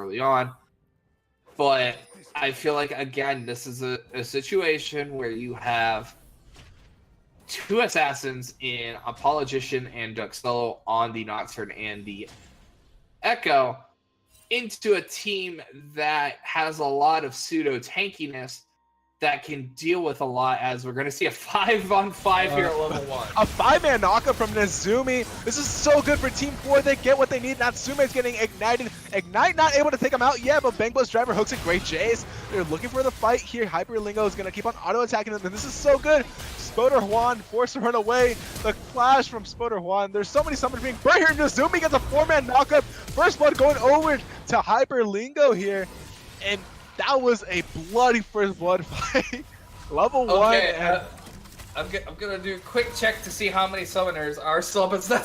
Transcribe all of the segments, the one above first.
early on. But I feel like, again, this is a situation where you have two assassins in Apologician and Duxello on the Nocturne and the Echo into a team that has a lot of pseudo tankiness that can deal with a lot, as we're going to see a 5-on-5 here at level 1. A 5-man knockup from Nezumi. This is so good for Team 4. They get what they need. Natsume's getting ignited. Ignite not able to take him out yet, but Bangbo's driver hooks a great Jace. They're looking for the fight here. Hyperlingo is going to keep on auto-attacking them, and this is so good. Spoder Juan forced to run away. The flash from Spoder Juan. There's so many summons being burned here. Nezumi gets a 4-man knockup. First blood going over to Hyperlingo here, and that was a bloody first blood fight. Level 1. And I'm gonna do a quick check to see how many summoners are still up. It's not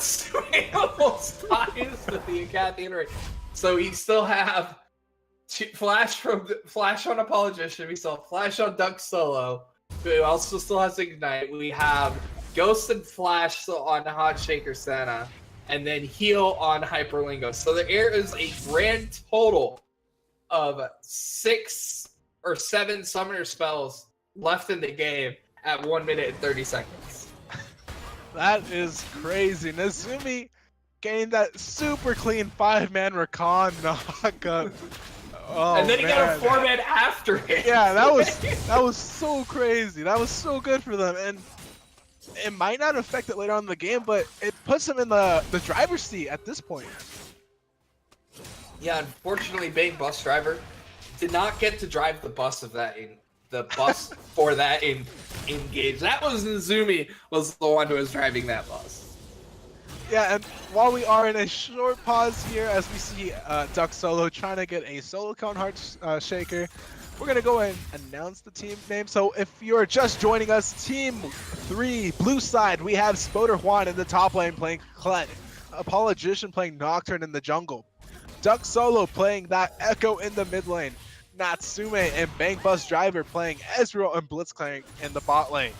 almost ties to the Cathedral. So we still have Flash on Apologician. We still have Flash on Duxello. We also still has Ignite. We have Ghost and Flash still on Hot Shaker Senna, and then Heal on Hyperlingo. So there is a grand total of 6 or 7 summoner spells left in the game at 1 minute and 30 seconds. That is crazy. Nezumi gained that super clean 5-man Rakan knockup. Oh, and then he got a 4-man after it. Yeah, that was so crazy. That was so good for them, and it might not affect it later on in the game, but it puts them in the driver's seat at this point. Yeah, unfortunately, being bus driver did not get to drive the bus for that in game. That was Nezumi was the one who was driving that bus. Yeah, and while we are in a short pause here, as we see Duxello trying to get a solo cone heart shaker, we're gonna go and announce the team name. So if you're just joining us, Team 3, blue side, we have Spoder Juan in the top lane playing Kled, Apologician playing Nocturne in the jungle, Duxello playing that Echo in the mid lane, Natsume and Bank Bus Driver playing Ezreal and Blitzcrank in the bot lane.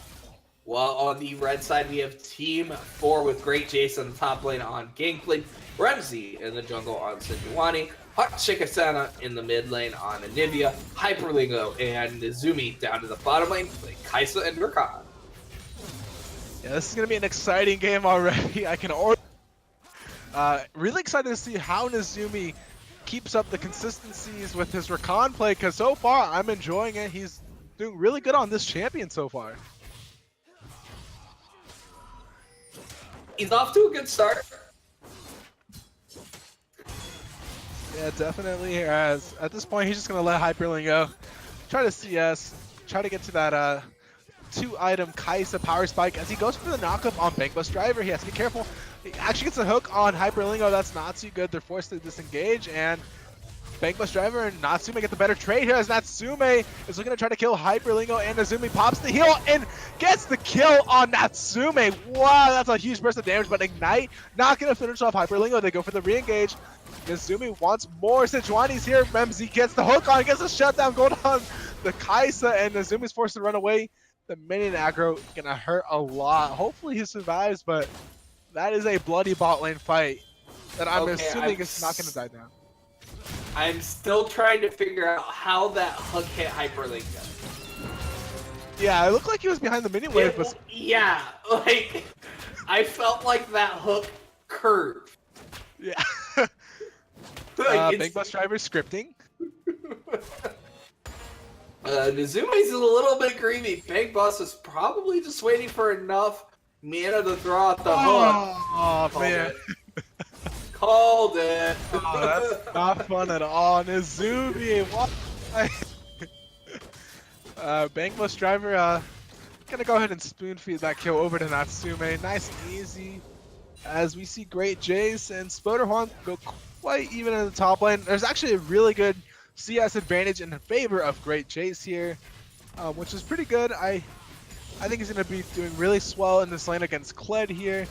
While on the red side, we have Team 4 with Great Jace in the top lane on Gangplank, Remzi in the jungle on Sejuani, Hot Shaker Senna in the mid lane on Anivia, Hyperlingo and Nezumi down to the bottom lane playing Kaisa and Rakan. Yeah, this is going to be an exciting game already. I can already... really excited to see how Nezumi keeps up the consistencies with his Rakan play, because so far I'm enjoying it. He's doing really good on this champion so far. He's off to a good start. Yeah, definitely has. At this point, he's just going to let Hyperlink go. Try to CS, try to get to that 2-item Kaisa power spike. As he goes for the knockup on Bank Bus Driver, he has to be careful. He actually gets a hook on Hyperlingo. That's not too good. They're forced to disengage, and Bank Bus Driver and Natsume get the better trade here, as Natsume is looking to try to kill Hyperlingo, and Nezumi pops the heal and gets the kill on Natsume. Wow, that's a huge burst of damage, but Ignite not going to finish off Hyperlingo. They go for the re-engage. Nezumi wants more. Sejuani's here. Remzi gets the hook on, gets the shutdown going on the Kaisa, and Nezumi's forced to run away. The minion aggro gonna hurt a lot. Hopefully he survives, but that is a bloody bot lane fight that I'm assuming is not gonna die down. I'm still trying to figure out how that hook hit Hyperlingo. Yeah, it looked like he was behind the minion wave, but yeah, like I felt like that hook curved. Yeah. Like, Bank Bus Driver scripting. Nezumi's a little bit greedy. Bank Bus is probably just waiting for enough mana to throw out the hook. Oh man. Called it. Oh, that's not fun at all. Nezumi, what? Bank Bus Driver gonna go ahead and spoon feed that kill over to Natsume. Nice and easy. As we see Great Jace and Spoder Juan go quite even in the top lane. There's actually a really good CS advantage in favor of Great Jace here, which is pretty good. I think he's going to be doing really swell in this lane against Kled here.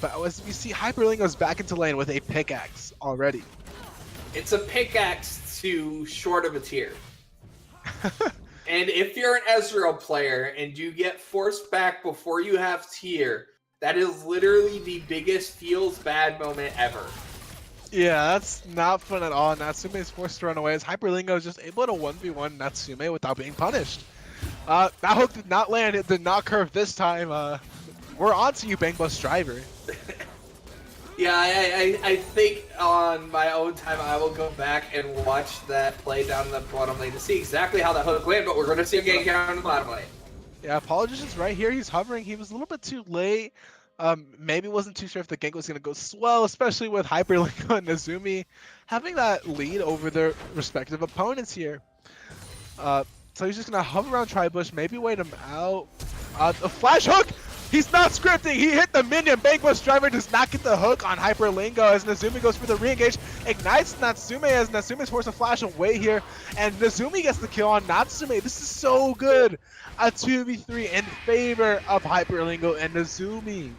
But as we see, Hyperlingo's back into lane with a pickaxe already. It's a pickaxe to short of a tier. And if you're an Ezreal player and you get forced back before you have tier, that is literally the biggest feels bad moment ever. Yeah, that's not fun at all. Natsume is forced to run away as Hyperlingo is just able to 1v1 Natsume without being punished. That hook did not land. It did not curve this time. We're on to you, Bang Bus Driver. Yeah, I think on my own time I will go back and watch that play down the bottom lane to see exactly how that hook landed, but we're going to see him getting down the bottom lane. Yeah, Politician's right here. He's hovering. He was a little bit too late. Maybe wasn't too sure if the gank was going to go swell, especially with Hyperlingo and Nazumi having that lead over their respective opponents here. So he's just going to hover around Tribush, maybe wait him out. A flash hook! He's not scripting. He hit the minion. Bang Bus Driver does not get the hook on Hyperlingo as Nazumi goes for the re-engage. Ignites Natsume as Natsume's forced to flash away here. And Nazumi gets the kill on Natsume. This is so good. A 2v3 in favor of Hyperlingo and Nazumi.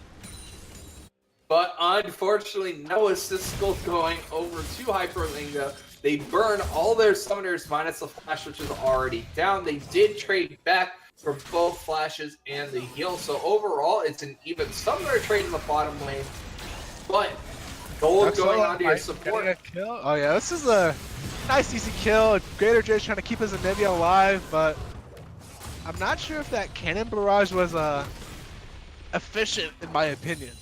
But unfortunately, no assist goal going over to Hyperlingo. They burn all their summoners minus the flash, which is already down. They did trade back for both flashes and the heal. So overall, it's an even summoner trade in the bottom lane. But gold going on to your support. Kill. Oh yeah, this is a nice easy kill. Greater J's trying to keep his Anivia alive, but I'm not sure if that cannon barrage was efficient in my opinion.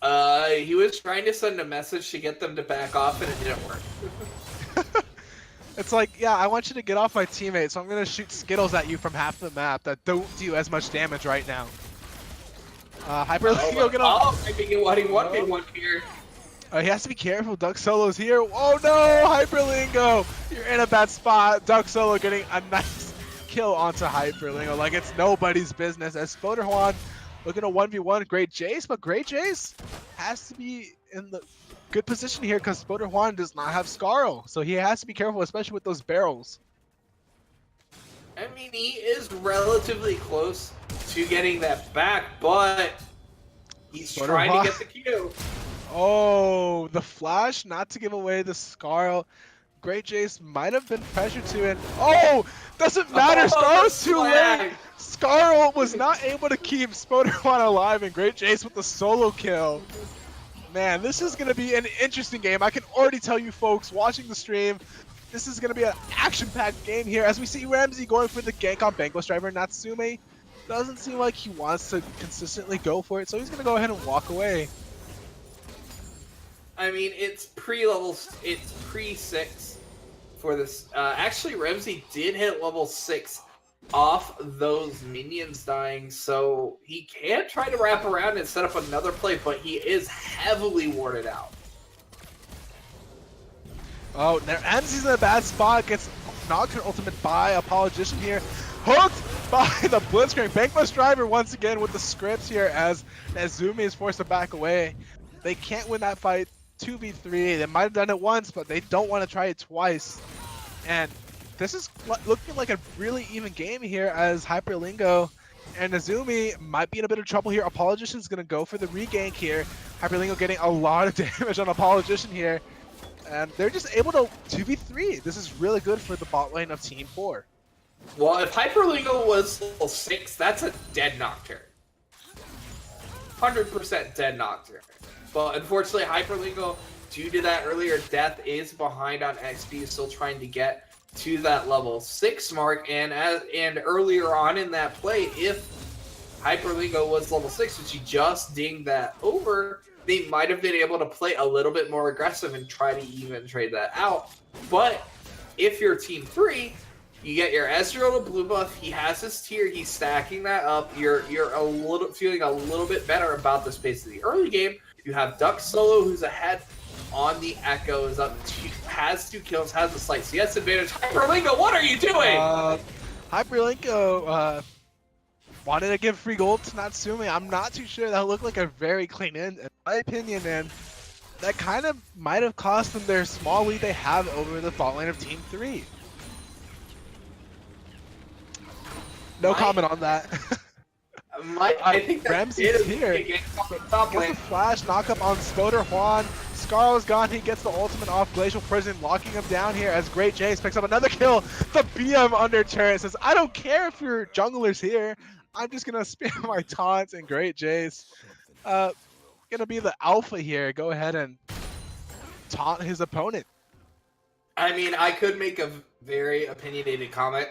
He was trying to send a message to get them to back off and it didn't work. It's like, yeah, I want you to get off my teammate, so I'm going to shoot Skittles at you from half the map that don't do as much damage right now. Hyperlingo get on. Oh, maybe get what he wanted here. He has to be careful. Duck Solo's here. Oh no, Hyperlingo! You're in a bad spot. Duck Solo getting a nice kill onto Hyperlingo like it's nobody's business. As Spoderjuan looking at 1v1 Great Jace, but Great Jace has to be in the good position here because Spoderjuan does not have Scarl, so he has to be careful, especially with those barrels. I mean, he is relatively close to getting that back, but he's trying to get the Q. Oh, the flash, not to give away the Scarl. Great Jace might have been pressured to it. Oh, doesn't matter. Scarl's too late. Scarl was not able to keep Spoderjuan alive, and Great Jace with the solo kill. Man, this is going to be an interesting game. I can already tell you folks watching the stream, this is going to be an action-packed game here as we see Ramsey going for the gank on Bang Bus Driver. Natsume doesn't seem like he wants to consistently go for it, so he's going to go ahead and walk away. I mean, it's pre-6 for this. Actually, Ramsey did hit level 6 off those minions dying, so he can try to wrap around and set up another play, but he is heavily warded out. Oh, Ramsey's in a bad spot. Gets knocked her ultimate by a Politician here. Hooked by the Blitzcrank. Bang Bus Driver once again with the scripts here as Nazumi is forced to back away. They can't win that fight 2v3. They might have done it once, but they don't want to try it twice. And this is looking like a really even game here as Hyperlingo and Nazumi might be in a bit of trouble here. Apologician's going to go for the regank here. Hyperlingo getting a lot of damage on Apologician here. And they're just able to 2v3. This is really good for the bot lane of Team 4. Well, if Hyperlingo was level 6, that's a dead Nocturne. 100% dead Nocturne. But unfortunately, Hyperlingo, due to that earlier death, is behind on XP, still trying to get to that level 6 mark. And earlier on in that play, if Hyperlingo was level 6, which he just dinged that over, they might have been able to play a little bit more aggressive and try to even trade that out. But if you're Team 3, you get your Ezreal to blue buff, he has his tier, he's stacking that up, you're feeling a little bit better about the space of the early game. You have Duck Solo, who's ahead on the Echo, is up, has 2 kills, has a slight CS advantage. Hyperlingo, what are you doing? Hyperlingo wanted to give free gold to Natsume. I'm not too sure. That looked like a very clean end, in my opinion, and that kind of might have cost them their small lead they have over the bot lane of Team 3. No comment on that. I think that Ramsey's here. Gets the flash knockup on Spoderjuan. Scarl's gone. He gets the ultimate off Glacial Prison, locking him down here as Great Jace picks up another kill. The BM under turret says, I don't care if your jungler's here. I'm just going to spam my taunts, and Great Jace gonna be the alpha here. Go ahead and taunt his opponent. I mean, I could make a very opinionated comment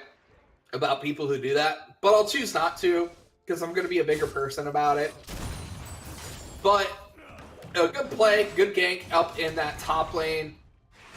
about people who do that, but I'll choose not to because I'm going to be a bigger person about it. But a good play, good gank up in that top lane.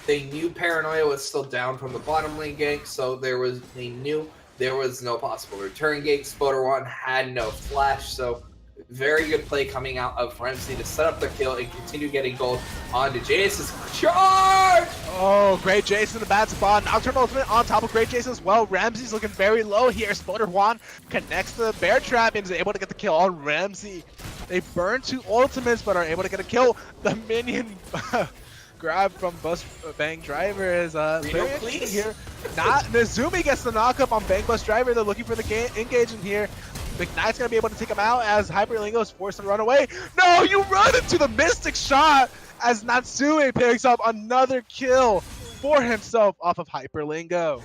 They knew Paranoia was still down from the bottom lane gank, so they knew there was no possible return gank. Spoder1 had no flash, so very good play coming out of Ramsey to set up the kill and continue getting gold onto Jace's charge! Oh, great Jace in the bad spot. Nocturne ultimate on top of great Jace as well. Ramsey's looking very low here. Spoder1 connects the bear trap and is able to get the kill on Ramsey. They burn 2 ultimates but are able to get a kill. The minion grab from Bus Bang Driver is very interesting here. Nezumi gets the knockup on Bang Bus Driver. They're looking for the engage in here. McKnight's gonna be able to take him out as Hyperlingo is forced to run away. No, you run into the Mystic Shot as Natsume picks up another kill for himself off of Hyperlingo.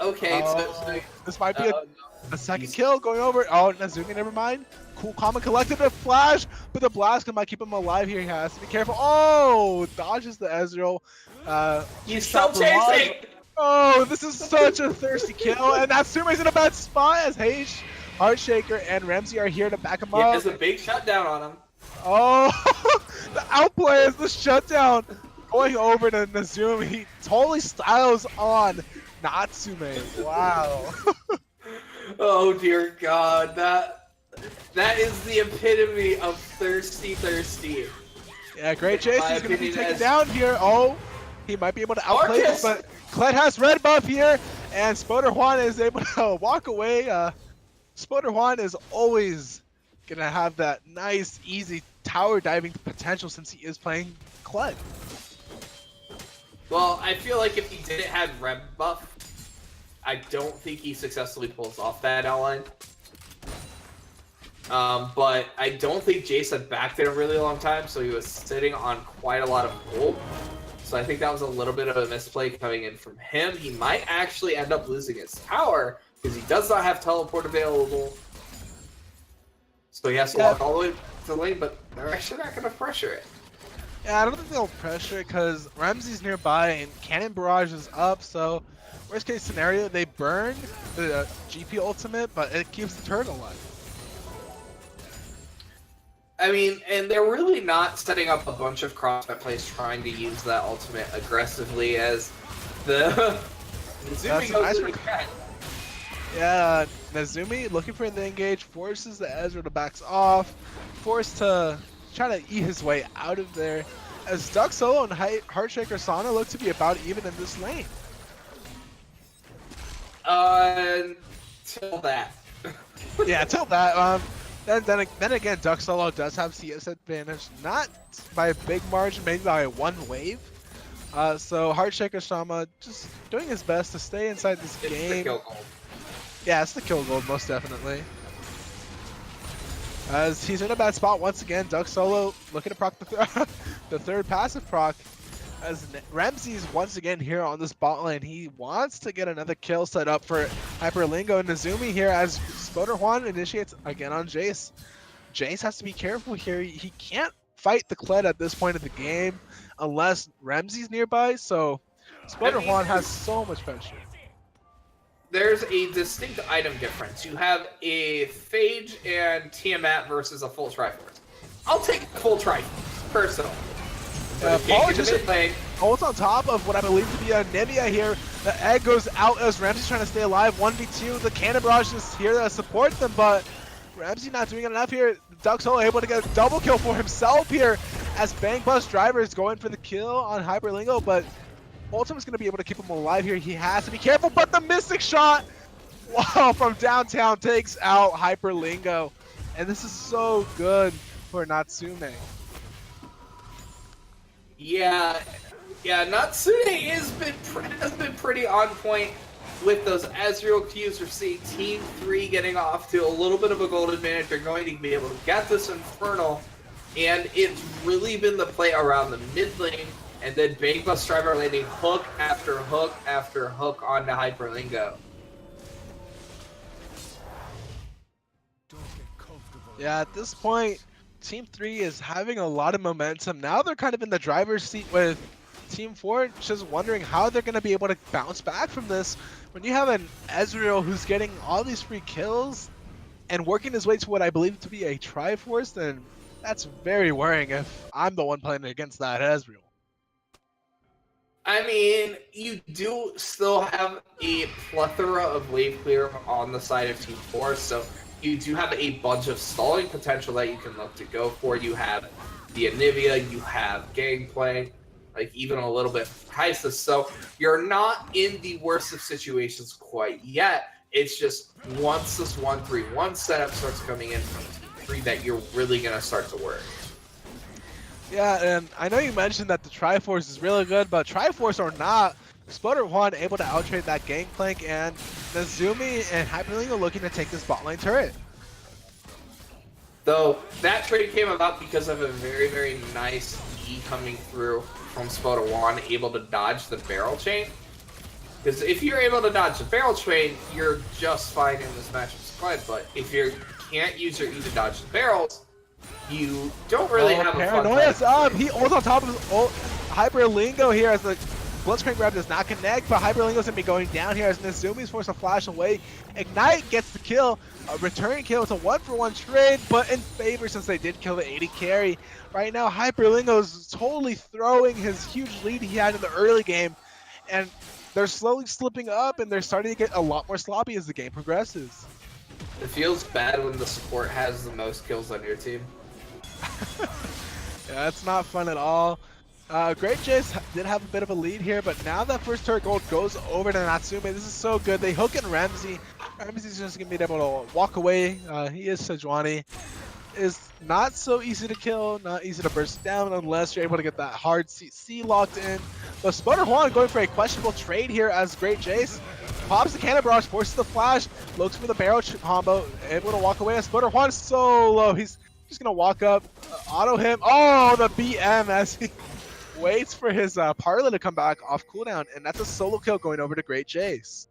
Okay, so this might be a second kill going over. Oh, Nazumi, never mind. Cool, calm, and collected a flash, but the blast might keep him alive here. He has to be careful. Oh, dodges the Ezreal. He's still chasing! Oh, this is such a thirsty kill, and Natsume's in a bad spot as Hage, Heartshaker, and Ramsey are here to back him up. Yeah, there's a big shutdown on him. Oh, the outplay is the shutdown going over to Nazumi. He totally styles on Natsume. Wow. Oh dear God, that is the epitome of thirsty. Yeah, great Jace. He's gonna be taken down here. Oh, he might be able to outplay this, but Kled has red buff here, and Spoder1 is able to walk away. Spoder1 is always gonna have that nice, easy tower diving potential since he is playing Kled. Well, I feel like if he didn't have red buff, I don't think he successfully pulls off that outline. But I don't think Jace had backed in a really long time, so he was sitting on quite a lot of gold. So I think that was a little bit of a misplay coming in from him. He might actually end up losing his tower because he does not have teleport available. So he has to walk all the way to the lane, but they're actually not going to pressure it. Yeah, I don't think they'll pressure it because Ramsey's nearby and Cannon Barrage is up, so worst case scenario, they burn the GP ultimate, but it keeps the turret alive. I mean, and they're really not setting up a bunch of crossfit plays trying to use that ultimate aggressively as the Nazumi goes to the cat. Yeah, Nazumi looking for the engage, forces the Ezreal to backs off, forced to try to eat his way out of there, as Duck Solo and Heartshaker Sana look to be about even in this lane. Till that. Yeah, till that. Then again, Duck Solo does have CS advantage, not by a big margin, maybe by 1 wave. So Heartshaker Sama just doing his best to stay inside this game. It's the kill gold. Yeah, it's the kill gold, most definitely. As he's in a bad spot once again, Duck Solo looking to proc the third passive proc. As Ramsey's once again here on this bot lane, he wants to get another kill set up for Hyperlingo and Nazumi here as Spoder1 initiates again on Jace. Jace has to be careful here. He can't fight the Kled at this point of the game unless Ramsey's nearby, so Spoder1 has so much pressure. There's a distinct item difference. You have a Phage and Tiamat versus a full Triforce. I'll take full Triforce, personally. Paul just holds on top of what I believe to be a Nivea here. The egg goes out as Ramsey's trying to stay alive. 1v2, the Cannon Barrage is here to support them, but Ramsey not doing enough here. Duck Solo able to get a double kill for himself here as Bang Bus Driver is going for the kill on Hyperlingo, but Ultimate's going to be able to keep him alive here. He has to be careful, but the Mystic Shot, wow, from downtown takes out Hyperlingo. And this is so good for Natsume. Yeah, Natsume has been pretty on point with those Ezreal Qs. We're seeing Team 3 getting off to a little bit of a gold advantage. They're going to be able to get this Infernal, and it's really been the play around the mid lane, and then Bang Bus Driver landing hook after hook after hook onto Hyperlingo. Yeah, at this point, Team 3 is having a lot of momentum. Now they're kind of in the driver's seat with Team 4, just wondering how they're going to be able to bounce back from this. When you have an Ezreal who's getting all these free kills and working his way to what I believe to be a Triforce, then that's very worrying if I'm the one playing against that Ezreal. I mean, you do still have a plethora of wave clear on the side of Team 4, so you do have a bunch of stalling potential that you can look to go for. You have the Anivia, you have Gangplank, like even a little bit of Crisis, so you're not in the worst of situations quite yet. It's just once this 1-3-1 setup starts coming in from Team 3 that you're really going to start to worry. Yeah, and I know you mentioned that the Triforce is really good, but Triforce or not, Sputter 1 able to outtrade that Gangplank, and Nazumi and Hyperlink are looking to take this bot lane turret. Though that trade came about because of a very, very nice E coming through from Sputter 1, able to dodge the barrel chain. Because if you're able to dodge the barrel chain, you're just fine in this matchup squad, but if you can't use your E to dodge the barrels, you don't really have a fun Paranoia's up. He ult on top of his ult. Hyperlingo here as the Blitzcrank grab does not connect, but Hyperlingo's gonna be going down here as Nazumi's forced to flash away. Ignite gets the kill. A return kill. It's a 1-for-1 trade, but in favor since they did kill the 80 carry. Right now, Hyperlingo's totally throwing his huge lead he had in the early game, and they're slowly slipping up, and they're starting to get a lot more sloppy as the game progresses. It feels bad when the support has the most kills on your team. Yeah, that's not fun at all. Great Jace did have a bit of a lead here, but now that first turret gold goes over to Natsume. This is so good. They hook in Ramsey. Ramsey's just going to be able to walk away. He is Sejuani. Is not so easy to kill, not easy to burst down unless you're able to get that hard CC locked in. But Sputter Juan going for a questionable trade here as Great Jace pops the cannon barrage, forces the flash, looks for the barrel combo, able to walk away. Sputter Juan is so low. He's just gonna walk up, auto him. Oh, the BM as he waits for his Parla to come back off cooldown, and that's a solo kill going over to Great Jace.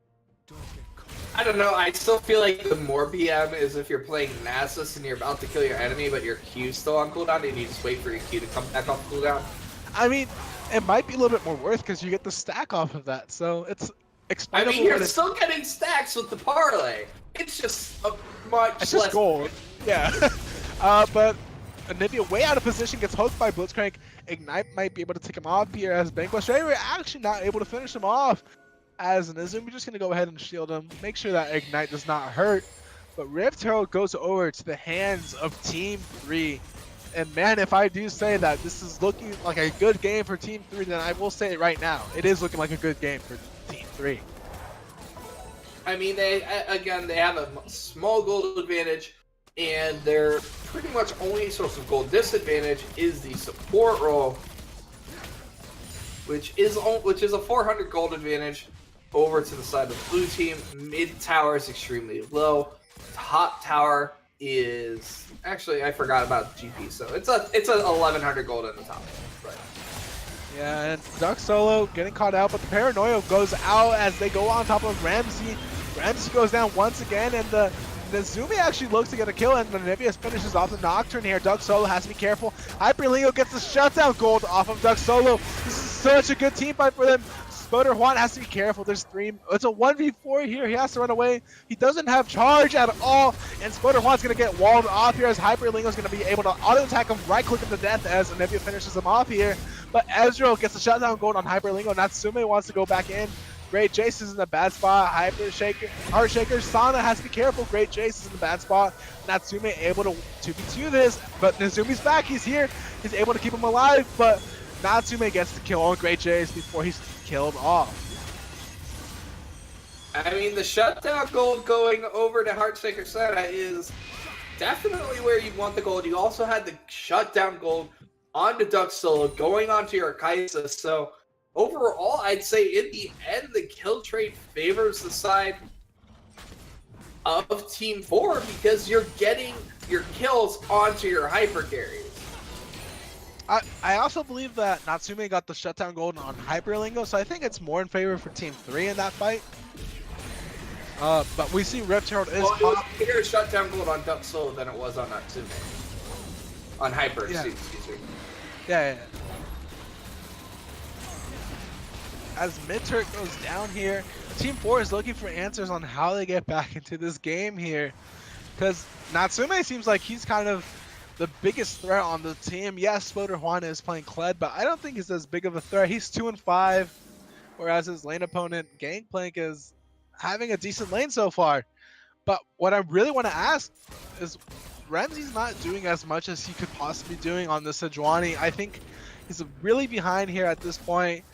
I don't know, I still feel like the more BM is if you're playing Nasus and you're about to kill your enemy, but your Q's still on cooldown, and you just wait for your Q to come back off cooldown. I mean, it might be a little bit more worth because you get the stack off of that, so it's I explainable. mean, you're still getting stacks with the parlay. It's just a much It's less. just gold. Yeah. But Anivia way out of position, gets hooked by Blitzcrank. Ignite might be able to take him off here as Banquo Strayer actually not able to finish him off. As Nazumi just gonna go ahead and shield him, make sure that Ignite does not hurt. But Rift Herald goes over to the hands of Team 3. And man, if I do say that this is looking like a good game for Team 3, then I will say it right now. It is looking like a good game for Team 3. I mean, they have a small gold advantage, and their pretty much only source of gold disadvantage is the support role, which is a 400 gold advantage over to the side of the blue team. Mid tower is extremely low. Top tower is actually, I forgot about GP, so it's a 1100 gold in the top. Right. Yeah, and Duck Solo getting caught out, but the Paranoia goes out as they go on top of Ramsey. Ramsey goes down once again, and the Nazumi actually looks to get a kill, and Anivia finishes off the Nocturne here. Duck Solo has to be careful. Hyperleo gets the shutdown gold off of Duck Solo. This is such a good team fight for them. Sputter Juan has to be careful. There's 3. It's a 1v4 here. He has to run away. He doesn't have charge at all, and Sputter Juan's going to get walled off here as Hyperlingo's going to be able to auto-attack him, right-click him to death as Anivia finishes him off here. But Ezreal gets the shutdown gold on Hyperlingo. Natsume wants to go back in. Great Jace is in a bad spot. Heart Shaker. Sana has to be careful. Great Jace is in the bad spot. Natsume able to 2v2 this, but Nazumi's back. He's here. He's able to keep him alive, but Natsume gets the kill on Great Jace before he's killed off. I mean, the shutdown gold going over to Heartshaker Sana is definitely where you want the gold. You also had the shutdown gold onto Duck Solo going onto your Kaisa, so overall, I'd say in the end, the kill trade favors the side of Team 4 because you're getting your kills onto your hyper carries. I also believe that Natsume got the shutdown gold on Hyperlingo, so I think it's more in favor for Team 3 in that fight. But we see Rift Herald is Well, it was bigger shutdown gold on Duck Solo than it was on Natsume. On Hyper, Yeah. excuse me. Yeah. As mid-turret goes down here, Team 4 is looking for answers on how they get back into this game here. Because Natsume seems like he's kind of the biggest threat on the team. Yes, Spoder Juan is playing Kled, but I don't think he's as big of a threat. He's 2-5, whereas his lane opponent, Gangplank, is having a decent lane so far. But what I really want to ask is, Ramsey's not doing as much as he could possibly be doing on the Sejuani. I think he's really behind here at this point.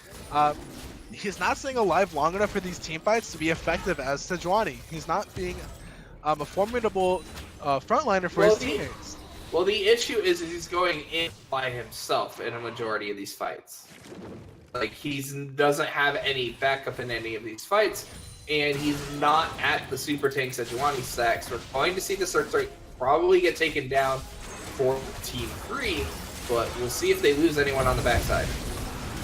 He's not staying alive long enough for these team fights to be effective as Sejuani. He's not being a formidable frontliner for his teammates. Well, the issue is he's going in by himself in a majority of these fights. Like, he doesn't have any backup in any of these fights, and he's not at the super tank Sejuani stacks. We're going to see the search rate probably get taken down for Team 3, but we'll see if they lose anyone on the backside.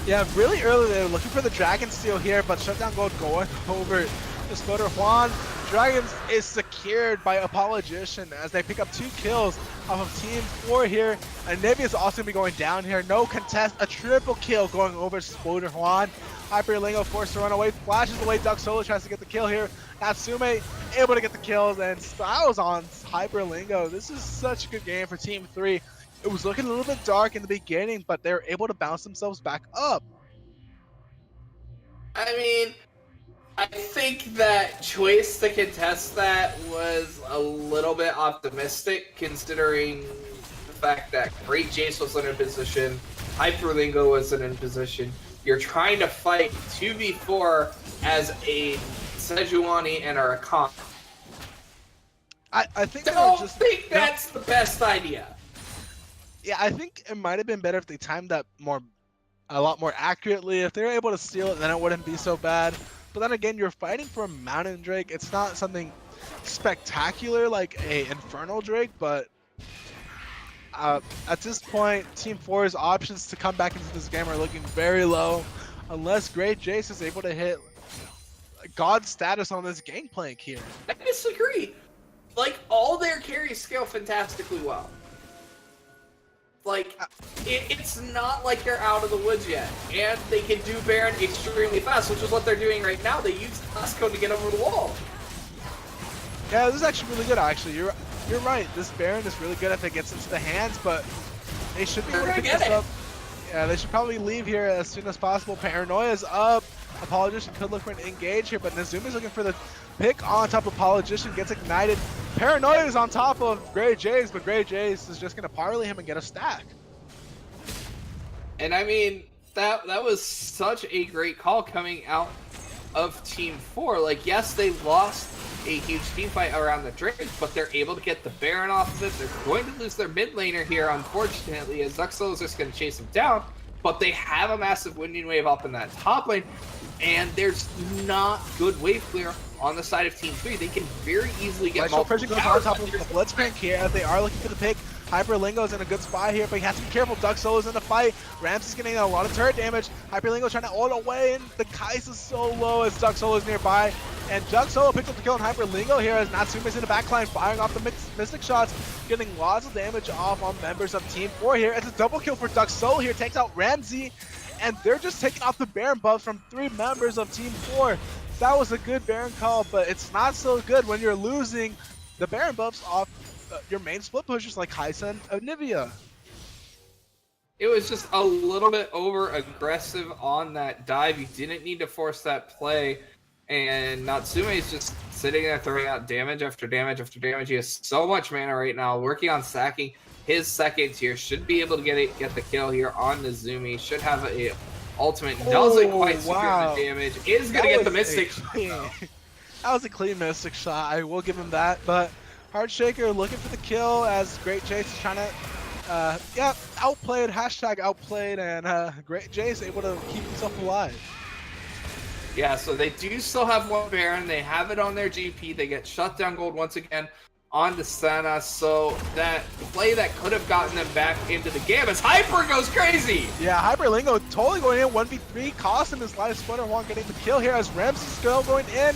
Yeah, really early they were looking for the Dragon Steal here, but Shutdown Gold going over to Spoder Juan. Dragons is secured by Apologician as they pick up 2 kills off of Team 4 here. And Nivea is also going to be going down here. No contest, a triple kill going over Spoder Juan. Hyperlingo forced to run away, flashes away. Duck Solo tries to get the kill here. Natsume able to get the kills, and Styles on Hyperlingo. This is such a good game for Team 3. It was looking a little bit dark in the beginning, but they were able to bounce themselves back up. I mean, I think that choice to contest that was a little bit optimistic, considering the fact that Great Jace wasn't in position, Hyperlingo wasn't in position. You're trying to fight 2v4 as a Sejuani and a Rakan. I think that's the best idea. Yeah, I think it might have been better if they timed that a lot more accurately. If they were able to steal it, then it wouldn't be so bad. But then again, you're fighting for a Mountain Drake. It's not something spectacular like a Infernal Drake, but at this point, Team 4's options to come back into this game are looking very low, unless Great Jace is able to hit God status on this Gangplank here. I disagree. Like, all their carries scale fantastically well. Like, it's not like they're out of the woods yet. And they can do Baron extremely fast, which is what they're doing right now. They use Last Code to get over the wall. Yeah, this is actually really good, actually. You're right. This Baron is really good if it gets into the hands, but they should be able to pick this up. Yeah, they should probably leave here as soon as possible. Paranoia's up. Apologician could look for an engage here, but Nazumi's looking for the pick on top of Apologician, gets ignited. Paranoia is on top of Grey Jace, but Grey Jace is just going to parlay him and get a stack. And I mean, that was such a great call coming out of Team 4. Like, yes, they lost a huge team fight around the Drake, but they're able to get the Baron off of it. They're going to lose their mid laner here, unfortunately, as Zuxel is just going to chase him down, but they have a massive winding wave up in that top lane, and there's not good wave clear on the side of Team 3. They can very easily get multiple goes on top of the Blitzcrank here as they are looking for the pick. Hyperlingo's in a good spot here, but he has to be careful. Duck Solo's in the fight. Ramsey's getting a lot of turret damage. Hyperlingo's trying to ult away, and the Kais is so low as Duck Solo's nearby. And Duck Solo picks up the kill on Hyperlingo here as Natsume's in the backline, firing off the Mystic shots, getting lots of damage off on members of Team 4 here. It's a double kill for Duck Solo here, takes out Ramsey, and they're just taking off the Baron buffs from 3 members of Team 4. That was a good Baron call, but it's not so good when you're losing the Baron buffs off your main split pushers like Kaisa and Nivea. It was just a little bit over aggressive on that dive. You didn't need to force that play, and Natsume is just sitting there throwing out damage after damage after damage. He has so much mana right now, working on stacking his second tier. Should be able to get the kill here on Nazumi. Should have a ultimate. Doesn't quite secure the damage. Is going to get the Mystic shot. That was a clean Mystic shot. I will give him that, but Heartshaker looking for the kill as Great Jace is trying to, outplayed, #outplayed, and Great Jace able to keep himself alive. Yeah, so they do still have one Baron. They have it on their GP. They get Shutdown Gold once again on the Senna. So that play that could have gotten them back into the game as Hyper goes crazy. Yeah, Hyperlingo totally going in 1v3, cost him his life. Splinter Juan getting the kill here as Ramsey's still going in.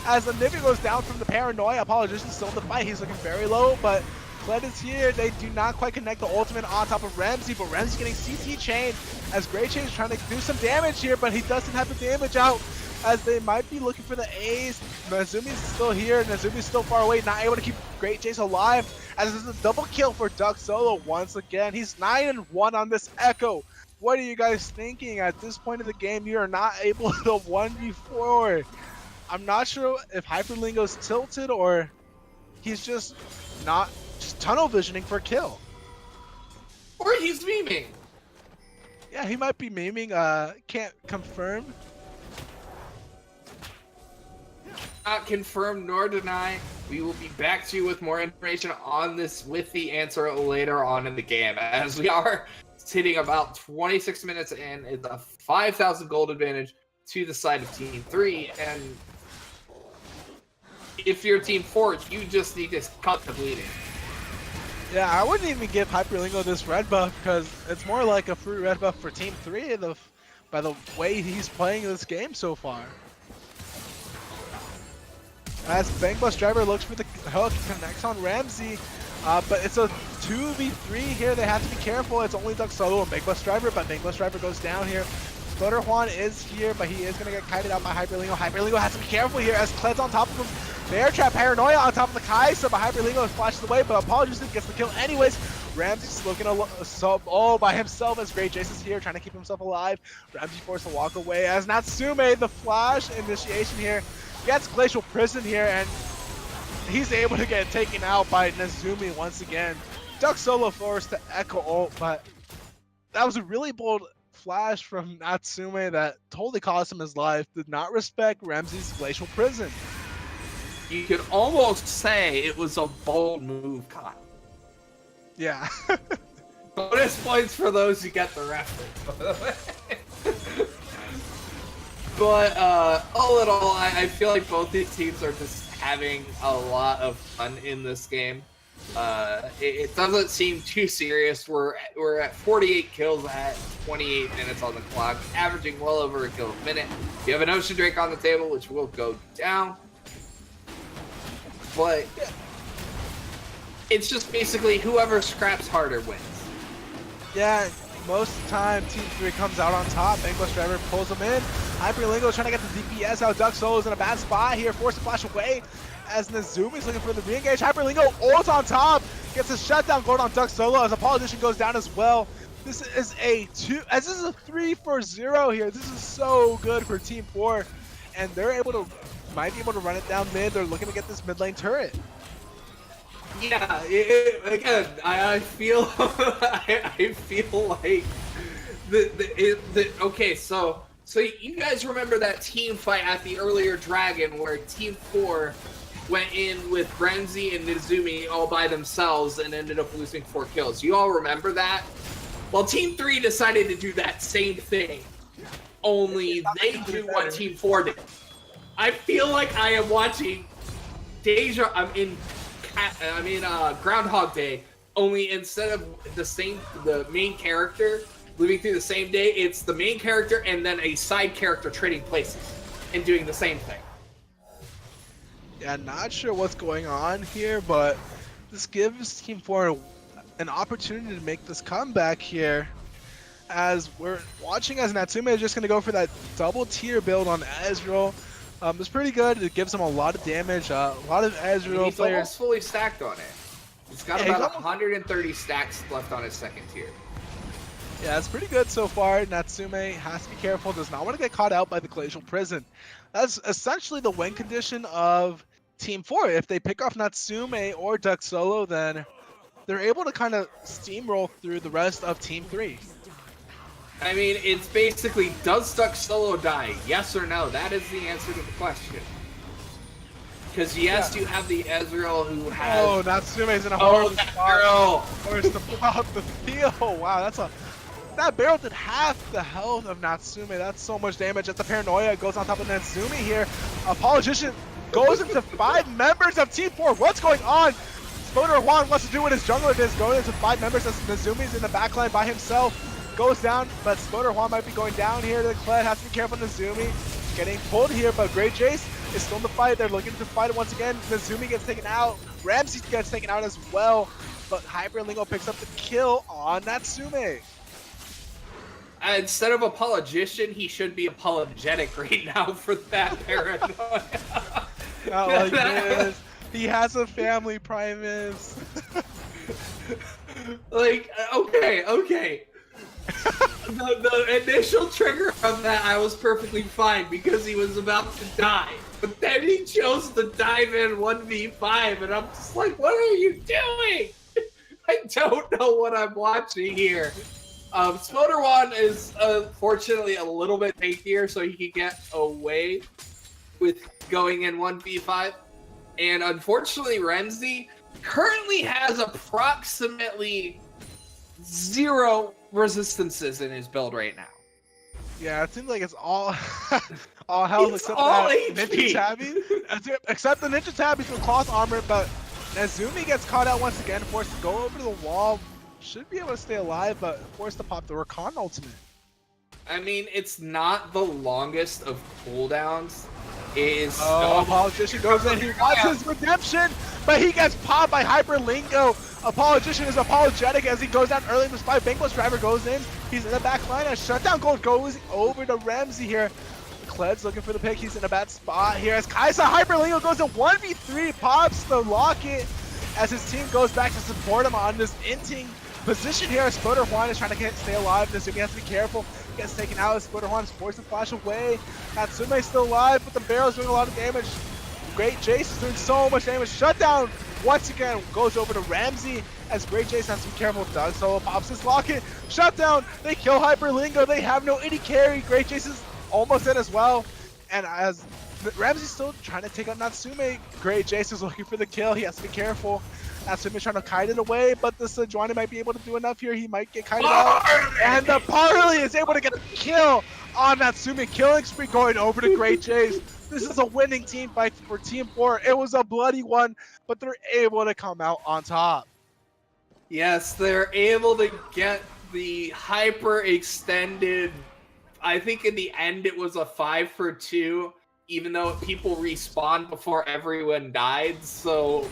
As the Nivea goes down from the Paranoia, Apologician still in the fight. He's looking very low, but Kled is here. They do not quite connect the ultimate on top of Ramsey, but Ramsey's getting CT chained as Great Chain is trying to do some damage here, but he doesn't have the damage out as they might be looking for the A's. Nazumi's still here. Nazumi's still far away, not able to keep Great Chase alive as this is a double kill for Duck Solo once again. He's 9-1 on this Echo. What are you guys thinking at this point of the game? You are not able to 1v4. I'm not sure if Hyperlingo's tilted or he's just not tunnel visioning for a kill. Or he's memeing. Yeah, he might be memeing. Can't confirm. Not confirm nor deny. We will be back to you with more information on this with the answer later on in the game, as we are sitting about 26 minutes in. It's a 5,000 gold advantage to the side of Team 3, and if you're Team 4, you just need to cut the bleeding. Yeah, I wouldn't even give Hyperlingo this red buff because it's more like a free red buff for Team 3 by the way he's playing this game so far. As Bank Bus Driver looks for the hook, connects on Ramsey, but it's a 2v3 here. They have to be careful. It's only Duck Solo and Bank Bus Driver, but Bank Bus Driver goes down here. Sputter Juan is here, but he is going to get kited out by Hyperlingo. Hyperlingo has to be careful here as Kled's on top of him. Bear Trap Paranoia on top of the Kaisa, but Hyperlingo flashes away, but Apologist gets the kill anyways. Ramsey's looking all by himself as Great Jace is here, trying to keep himself alive. Ramsey forced to walk away as Natsume, the flash initiation here, gets Glacial Prison here, and he's able to get taken out by Nazumi once again. Duck Solo forced to Echo ult, but that was a really bold flash from Natsume that totally cost him his life. Did not respect Ramsey's Glacial Prison. You could almost say it was a bold move, Kyle. Yeah. Bonus points for those who get the reference, by the way. But all in all, I feel like both these teams are just having a lot of fun in this game. It doesn't seem too serious. We're at 48 kills at 28 minutes on the clock, averaging well over a kill a minute. You have an Ocean Drake on the table, which will go down. But it's just basically whoever scraps harder wins. Yeah, most of the time Team 3 comes out on top. Bank Bus Driver pulls them in. Hyperlingo is trying to get the DPS out. Duck Solo's in a bad spot here, forced to flash away as Nazumi's looking for the re-engage. Hyperlingo ult on top, gets a shutdown gold on Duck Solo as a Politician goes down as well. This is a 3-for-0 here. This is so good for Team 4, and they're might be able to run it down mid. They're looking to get this mid lane turret. Yeah, again, I feel I feel like okay, so you guys remember that team fight at the earlier Dragon where Team 4 went in with Ramsey and Nazumi all by themselves and ended up losing 4 kills. You all remember that? Well, Team 3 decided to do that same thing, only they do what Team 4 did. I feel like I am watching Groundhog Day, only instead of the main character living through the same day, it's the main character and then a side character trading places and doing the same thing. Yeah, not sure what's going on here, but this gives Team 4 an opportunity to make this comeback here. As we're watching as Natsume is just going to go for that double tier build on Ezreal. It's pretty good. It gives him a lot of damage. A lot of Ezreal he's players. Almost fully stacked on it. He's got about 130 stacks left on his second tier. Yeah, it's pretty good so far. Natsume has to be careful. Does not want to get caught out by the Glacial Prison. That's essentially the win condition of Team 4. If they pick off Natsume or Duck Solo, then they're able to kind of steamroll through the rest of Team 3. I mean, it's basically, does Duck Solo die? Yes or no? That is the answer to the question. Because yes, you have the Ezreal who has... Oh, Natsume's in a horrible spot. Forced to pull out the peel. Wow, that barrel did half the health of Natsume. That's so much damage. That's the Paranoia. Goes on top of Natsume here. A Politician goes into 5 members of Team 4. What's going on? Spoder Juan wants to do what his jungler does, going into 5 members as Nazumi's in the backline by himself. Goes down, but Spoder Juan might be going down here. The Kled has to be careful. Nazumi getting pulled here, but Great Jace is still in the fight. They're looking to fight it once again. Nazumi gets taken out. Ramsey gets taken out as well. but Hyperlingo picks up the kill on Natsume. Instead of apologician, he should be apologetic right now for that paranoia. Not like this. He has a family, Primus. Like, okay. The initial trigger of that, I was perfectly fine because he was about to die. But then he chose to dive in 1v5, and I'm just like, what are you doing? I don't know what I'm watching here. Spoderwan is fortunately a little bit tankier, so he can get away with going in 1v5. And unfortunately, Renzi currently has approximately 0 resistances in his build right now. Yeah, it seems like it's all all health It's except all that HP. Ninja Tabby. Except the Ninja Tabby's with cloth armor, but Nazumi gets caught out once again, forced to go over to the wall. Should be able to stay alive, but forced to pop the Rakan ultimate. I mean, it's not the longest of cooldowns. It is Apologician goes in, he wants his redemption, but he gets popped by Hyperlingo. Apologician is apologetic as he goes down early in the fight. Bankless Driver goes in, he's in the back line, a shutdown gold goes over to Ramsey here. Kled's looking for the pick, he's in a bad spot here as Kaisa Hyperlingo goes in 1v3, pops the locket as his team goes back to support him on this inting position here. Spoder Juan is trying to stay alive. Nazumi has to be careful. He gets taken out as Spoder Juan is forced to flash away. Natsume's still alive, but the barrel's doing a lot of damage. Great Jace is doing so much damage. Shutdown once again goes over to Ramsey as Great Jace has to be careful. Doug Solo pops his locket. Shutdown. They kill Hyperlingo. They have no AD carry. Great Jace is almost in as well. And as Ramsey's still trying to take out Natsume, Great Jace is looking for the kill. He has to be careful. Natsume's trying to kite it away, but the Sejuani might be able to do enough here. He might get kited out. And the Parley is able to get the kill on Natsume. Killing spree going over to Great Jace. This is a winning team fight for Team 4. It was a bloody one, but they're able to come out on top. Yes, they're able to get the hyper extended. I think in the end it was a 5-for-2, even though people respawned before everyone died, so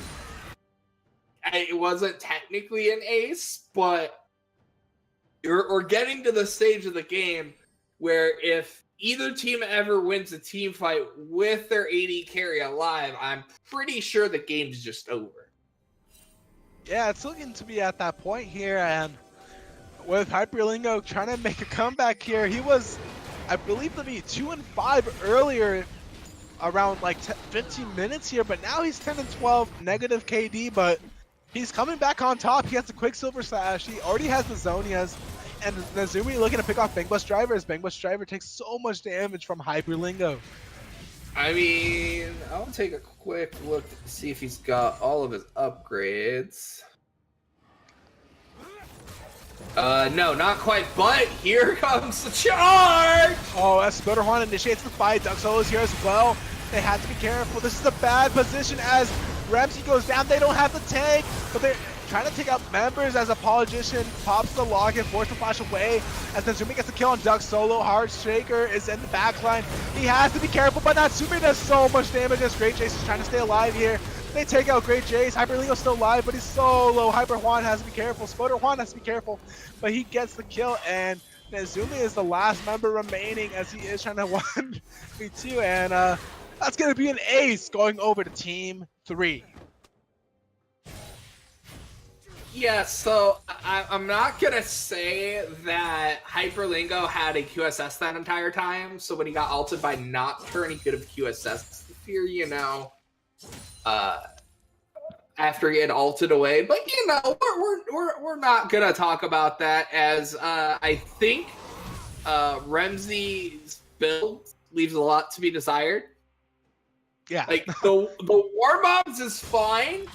it wasn't technically an ace, but we're getting to the stage of the game where if either team ever wins a team fight with their AD carry alive, I'm pretty sure the game's just over. Yeah, it's looking to be at that point here, and with Hyperlingo trying to make a comeback here, he was, I believe, to be 2-5 earlier, around like 15 minutes here, but now he's 10-12, negative KD, but he's coming back on top. He has the Quicksilver Slash, he already has the Zonias, and Nazumi looking to pick off Bangbus Driver as Bangbus Driver takes so much damage from Hyperlingo. I mean, I'll take a quick look to see if he's got all of his upgrades. No, not quite, but here comes the charge! Oh, as Spoderhorn initiates the fight, Duck Solo is here as well. They have to be careful. This is a bad position as Ramsey goes down. They don't have the tank, but they're trying to take out members as Apologician pops the lock and forces the flash away. As Natsumi gets the kill on Duck Solo, Hard Shaker is in the backline. He has to be careful, but Natsumi does so much damage as Great Jace is trying to stay alive here. They take out Great Jace. Hyperlingo's still alive, but he's so low. Hyper Juan has to be careful. Spoder Juan has to be careful, but he gets the kill, and Nazumi is the last member remaining as he is trying to 1v2, and that's going to be an ace going over to Team 3. Yeah, so I'm not going to say that Hyperlingo had a QSS that entire time, so when he got ulted by Nocturne, he could have QSS the Fear, you know, after he had ulted away. But, you know, we're not going to talk about that, as I think Remzi's build leaves a lot to be desired. Yeah. Like, the War Bombs is fine,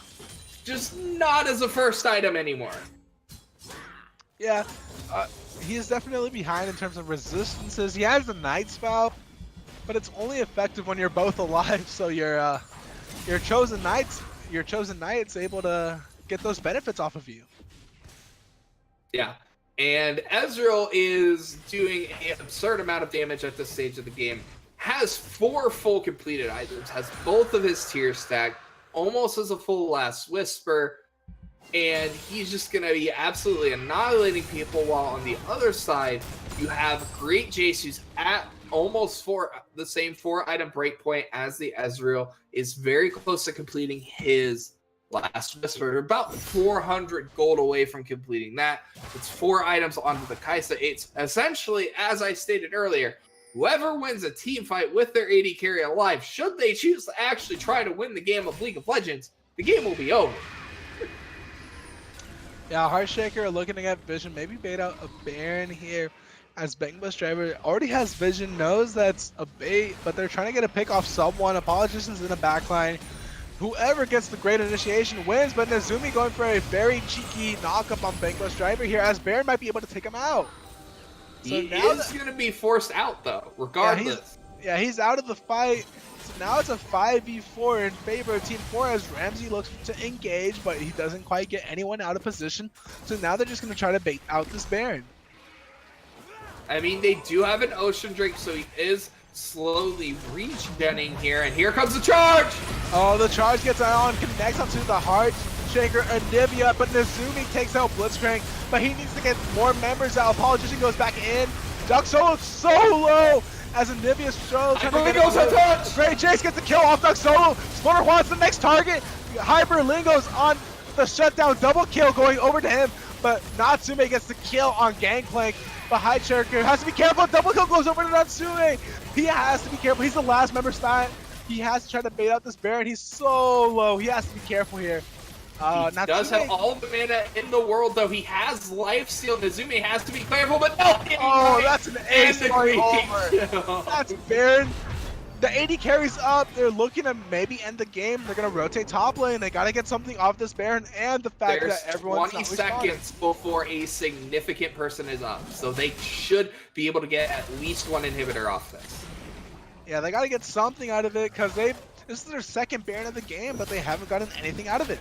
just not as a first item anymore. Yeah, he is definitely behind in terms of resistances. He has the Night Spell, but it's only effective when you're both alive, so your chosen knight's able to get those benefits off of you. Yeah, and Ezreal is doing an absurd amount of damage at this stage of the game. Has 4 full completed items, has both of his tiers stacked, almost as a full Last Whisper. and he's just going to be absolutely annihilating people, while on the other side, you have Great Jace, who's at almost the same 4-item breakpoint as the Ezreal, is very close to completing his last Whisper. About 400 gold away from completing that. It's 4 items onto the Kai'Sa. It's essentially, as I stated earlier, whoever wins a team fight with their AD carry alive, should they choose to actually try to win the game of League of Legends, the game will be over. Yeah, Heartshaker looking to get vision, maybe bait out a Baron here, as Bangbush Driver already has vision, knows that's a bait, but they're trying to get a pick off someone. Politicians in the backline. Whoever gets the great initiation wins, but Nezumi going for a very cheeky knock-up on Bangbush Driver here, as Baron might be able to take him out. So he is going to be forced out, though, regardless. Yeah, he's out of the fight. So now it's a 5v4 in favor of Team 4 as Ramsey looks to engage, but he doesn't quite get anyone out of position. So now they're just going to try to bait out this Baron. I mean, they do have an Ocean Drake, so he is slowly regenning here, and here comes the charge! Oh, the charge gets on, connects onto the Heartshaker, Anivia, but Nezumi takes out Blitzcrank, but he needs to get more members out. Politician goes back in. Duck Solo so low as Anivia shows. Great Jace gets the kill off Duck Solo. Splinter wants the next target. Hyperlingo's on the shutdown, double kill going over to him, but Natsume gets the kill on Gangplank. But Heartshaker has to be careful. Double kill goes over to Natsume. He has to be careful. He's the last member spot. He has to try to bait out this Baron. He's so low. He has to be careful here. He does have all the mana in the world, though. He has life steal. Nazumi has to be careful, but no! Oh, that's an ace going over. That's Baron. The AD carries up. They're looking to maybe end the game. They're going to rotate top lane. They got to get something off this Baron, and the fact that everyone's 20 seconds before a significant person is up, so they should be able to get at least one inhibitor off this. Yeah, they got to get something out of it, because this is their second Baron of the game, but they haven't gotten anything out of it.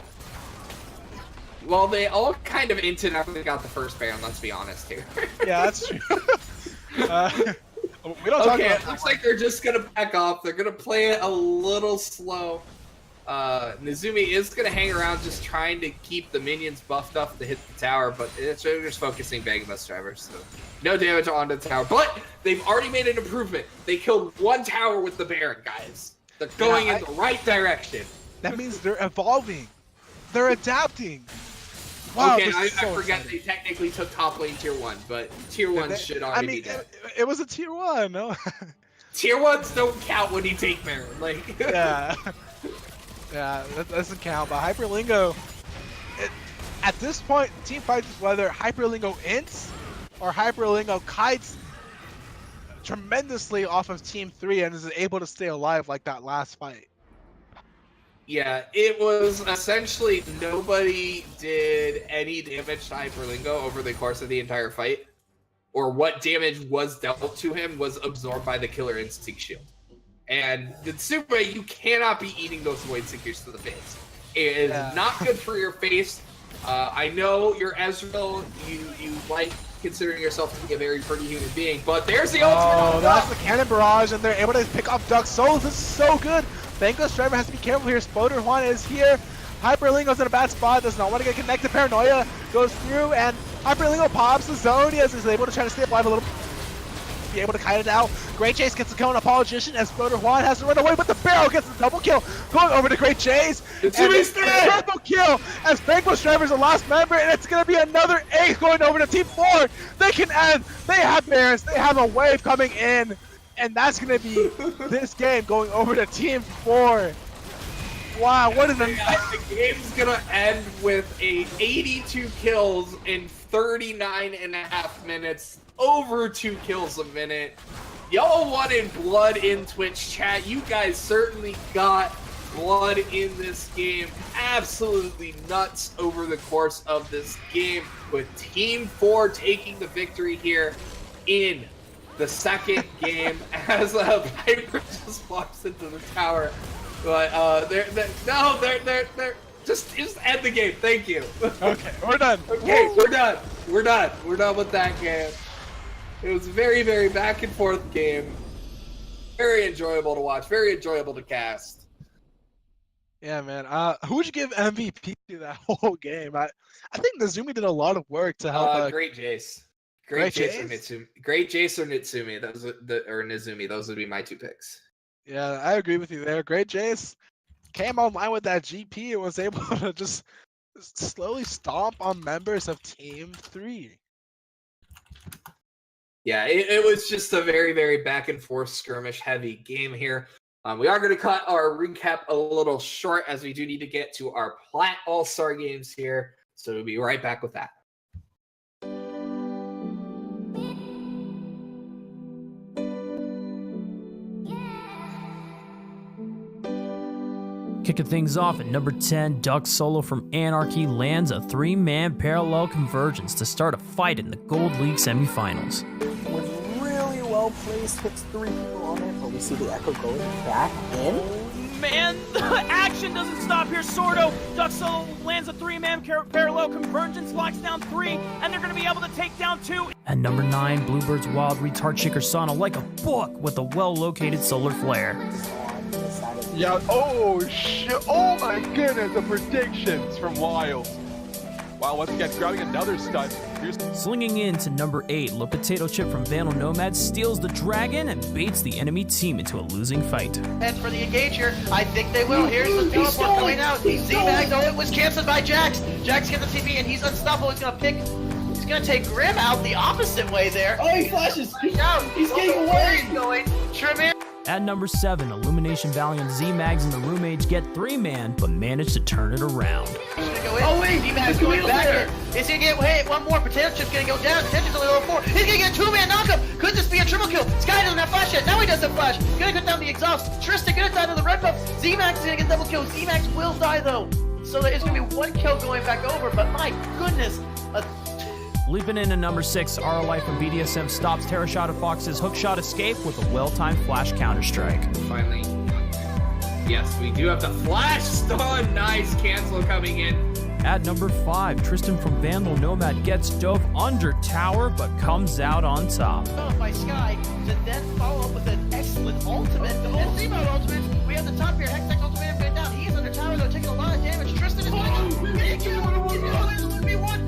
Well, they all kind of hinted after they got the first Baron, let's be honest here. Yeah, that's true. We don't talk about it looks like they're just going to back off. They're going to play it a little slow. Nezumi is going to hang around just trying to keep the minions buffed up to hit the tower, but they're just focusing Bangbush Driver, so no damage onto the tower. But they've already made an improvement. They killed one tower with the Baron, guys. They're going in the right direction. That means they're evolving. They're adapting. Wow, okay, I forget they technically took top lane tier 1, but tier 1 should already be dead. It was a tier 1, no? Tier 1s don't count when you take Baron, like... Yeah. Yeah, that doesn't count, but Hyperlingo... At this point, team fights is whether Hyperlingo ints or Hyperlingo kites tremendously off of Team 3 and is able to stay alive like that last fight. Yeah, it was essentially nobody did any damage to Hyperlingo over the course of the entire fight, or what damage was dealt to him was absorbed by the Killer Instinct Shield. And the Super, you cannot be eating those Void Seekers to the face. It is not good for your face. I know you're Ezreal, you like considering yourself to be a very pretty human being, but there's the ultimate. Oh, that's the Cannon Barrage, and they're able to pick off Duck Souls. This is so good. Bangbush Driver has to be careful here. Sploder Juan is here. Hyperlingo's in a bad spot, does not want to get connected. Paranoia goes through, and Hyperlingo pops the zone. He is able to try to stay alive a little, be able to kite it out. Great Chase gets the kill on a Politician as Sploder Juan has to run away, but the Barrel gets the double kill. Going over to Great Chase. And triple kill as Bangbush Driver's the last member, and it's going to be another ace going over to Team 4. They can end. They have Barons. They have a wave coming in. And that's going to be this game going over to Team 4. Wow, what an... The game's going to end with a 82 kills in 39.5 minutes. Over 2 kills a minute. Y'all wanted blood in Twitch chat. You guys certainly got blood in this game. Absolutely nuts over the course of this game, with Team 4 taking the victory here in the second game as Piper just walks into the tower. But they're just end the game. Thank you. Okay, we're done. Okay, we're done. We're done with that game. It was a very, very back and forth game. Very enjoyable to watch. Very enjoyable to cast. Yeah, man. Who would you give MVP to that whole game? I think Nazumi did a lot of work to help. Great Jace. Great Jace or Jace? Nitsumi. Great Jace or Nitsumi. Those are or Nizumi. Those would be my 2 picks. Yeah, I agree with you there. Great Jace came online with that GP and was able to just slowly stomp on members of Team 3. Yeah, it was just a very, very back and forth skirmish heavy game here. We are going to cut our recap a little short as we do need to get to our Plat All-Star games here. So we'll be right back with that. Kicking things off at number 10, Duck Solo from Anarchy lands a 3-man parallel convergence to start a fight in the Gold League semifinals. Was really well placed, hits 3 people on it, but we see the Echo going back in. Man, the action doesn't stop here. Sordo, Duck Solo lands a 3-man parallel convergence, locks down 3, and they're going to be able to take down 2. At number 9, Bluebird's Wild reads Heartshaker Sana like a book with a well-located solar flare. Yeah, oh shit, oh my goodness, the predictions from Wild. Wow, once again, grabbing another stun. Slinging in to number 8, Le Potato Chip from Vandal Nomad steals the dragon and baits the enemy team into a losing fight. And for the engage here, I think they will. Here's the teleport going out. Z-Mag, though, it was canceled by Jax. Jax gets the TP and he's unstoppable. He's gonna take Grim out the opposite way there. Oh, he flashes! He's getting away! Going. Tremere. At number 7, Illumination Valiant Z-Mags and the Room Age get 3-man, but manage to turn it around. Oh wait, Z-Mag's going back here. Is he gonna get hit? One more. Potato Chip's gonna go down. Potato's only level 4. He's gonna get a 2-man knockup. Could this be a triple kill? Sky doesn't have flash yet. Now he does have flash. Gonna cut down the exhaust. Tristan gonna die to the red buff. Z-Max is gonna get double kill. Z-Max will die though. So there is gonna be 1 kill going back over, but my goodness. Leaping in at number 6, RLI from BDSM stops Terrashot Fox's hookshot escape with a well-timed flash counter-strike. Finally, yes, we do have the flash stun. Nice cancel coming in. At number 5, Tristan from Vandal Nomad gets dove under tower, but comes out on top. By Sky to then follow up with an excellent ultimate. And Z-Mode ultimate. We have the top here. Hextech ultimate going down. He is under tower though, taking a lot of damage. Tristan is going to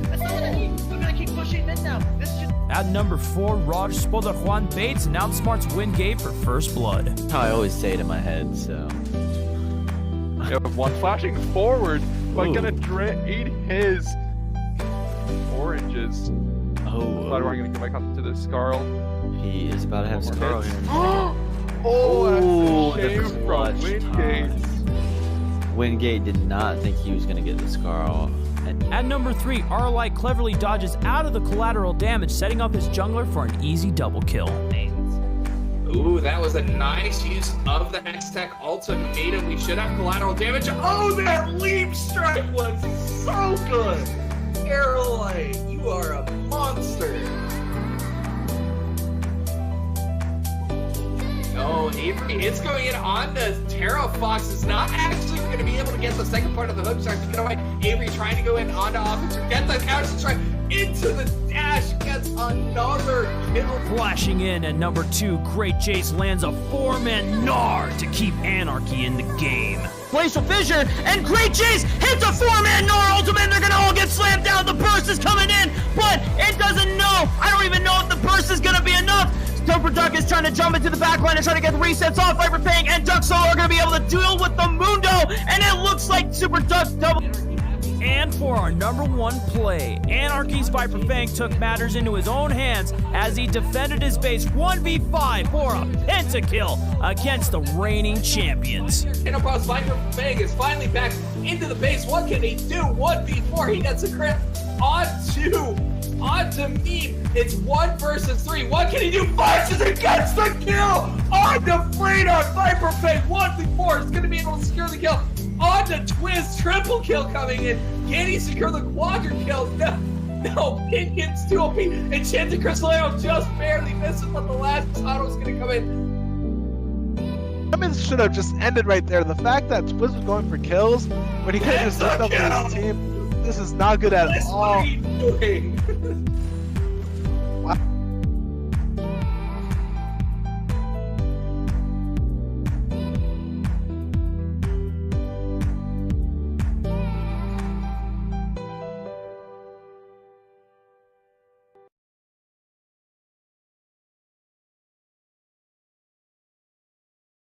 That's not what I need. We're going to keep pushing mid now. This is just... At number 4, Raj Spodar Juan baits and outsmarts Wingate for first blood. How I always say it in my head, so. You have one flashing forward, but gonna eat his oranges. Oh. But we're gonna go back up to the Scarl. He is about to have Scarl here. Oh, that's a shame from clutch Wingate. Wingate did not think he was gonna get the Scarl. At number 3, Arlight cleverly dodges out of the collateral damage, setting up his jungler for an easy double kill. Ooh, that was a nice use of the Hextech ultimate. We should have collateral damage. Oh, that leap strike was so good. Arrowlight, you are a monster. Oh, Avery, it's going in on the Terra Fox. Is not actually going to be able to get the second part of the hook strike to get away. Avery trying to go in onto offense, get the counter strike into the dash, gets another kill. Flashing in at number 2, Great Jace lands a 4-man Gnar to keep Anarchy in the game. Glacial Fissure, and Great Jace hits a 4-man Gnar ultimate, and they're gonna all get slammed down. The burst is coming in, but it doesn't know. I don't even know if the burst is gonna be enough. Super Duck is trying to jump into the backline and trying to get the resets off. Viper Fang and Duck Solo are gonna be able to deal with the Mundo, and it looks like Super Duck double. And for our number 1 play, Anarchy's Viper Fang took matters into his own hands as he defended his base 1v5 for a pentakill against the reigning champions. Enterprise Viper Fang is finally back into the base. What can he do? 1v4. He gets a crit onto me. It's 1 versus 3. What can he do? Flashes and gets the kill on the Freedom. Viper Fang 1v4 is going to be able to secure the kill. On the Twist, triple kill coming in. Can he secure the quadra kill? No, Pinion's too OP. Enchanted Crystalero just barely misses, but the last auto is going to come in. I mean, this should have just ended right there. The fact that Twist was going for kills when he could have just stepped up with his team, this is not good at all. What are you doing?